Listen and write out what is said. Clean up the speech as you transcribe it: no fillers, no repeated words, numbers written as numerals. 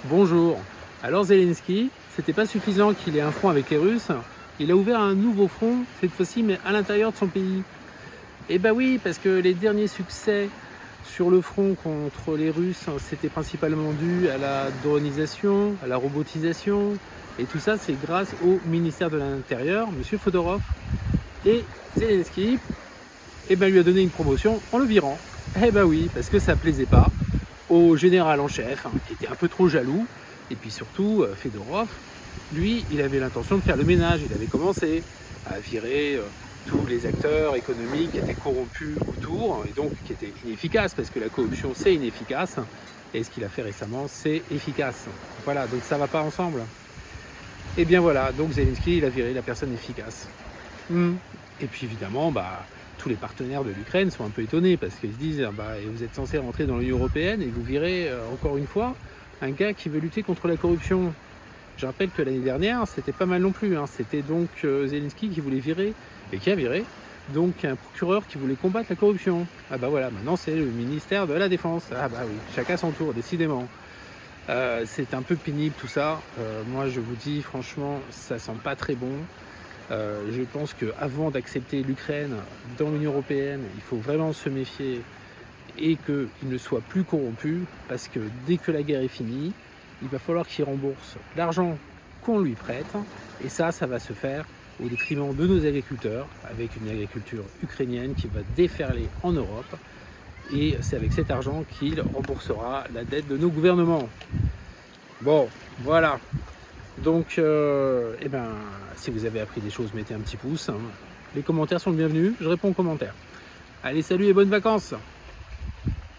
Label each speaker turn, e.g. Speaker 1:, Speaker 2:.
Speaker 1: Bonjour. Alors Zelensky, c'était pas suffisant qu'il ait un front avec les Russes, il a ouvert un nouveau front, cette fois-ci, mais à l'intérieur de son pays. Et bah oui, parce que les derniers succès sur le front contre les Russes, c'était principalement dû à la dronisation, à la robotisation, et tout ça, c'est grâce au ministère de l'Intérieur, M. Fodorov. Et Zelensky, lui a donné une promotion en le virant. Eh bah oui, parce que ça plaisait pas au général en chef, qui était un peu trop jaloux. Et puis surtout, Fedorov, lui, il avait l'intention de faire le ménage. Il avait commencé à virer tous les acteurs économiques qui étaient corrompus autour, et donc qui étaient inefficaces, parce que la corruption, c'est inefficace. Et ce qu'il a fait récemment, c'est efficace. Voilà, donc ça va pas ensemble. Et bien voilà, donc Zelensky, il a viré la personne efficace. Et puis évidemment, tous les partenaires de l'Ukraine sont un peu étonnés parce qu'ils se disent vous êtes censé rentrer dans l'Union européenne et vous virez encore une fois un gars qui veut lutter contre la corruption. Je rappelle que l'année dernière, c'était pas mal non plus. C'était donc Zelensky qui voulait virer et qui a viré donc un procureur qui voulait combattre la corruption. Voilà, maintenant c'est le ministère de la Défense. Oui, chacun son tour, décidément. C'est un peu pénible tout ça. Moi je vous dis franchement, ça sent pas très bon. Je pense qu'avant d'accepter l'Ukraine dans l'Union européenne, il faut vraiment se méfier et qu'il ne soit plus corrompu, parce que dès que la guerre est finie, il va falloir qu'il rembourse l'argent qu'on lui prête, et ça va se faire au détriment de nos agriculteurs, avec une agriculture ukrainienne qui va déferler en Europe, et c'est avec cet argent qu'il remboursera la dette de nos gouvernements. Bon, voilà. Donc, si vous avez appris des choses, mettez un petit pouce. Les commentaires sont le bienvenu. Je réponds aux commentaires. Allez, salut et bonnes vacances!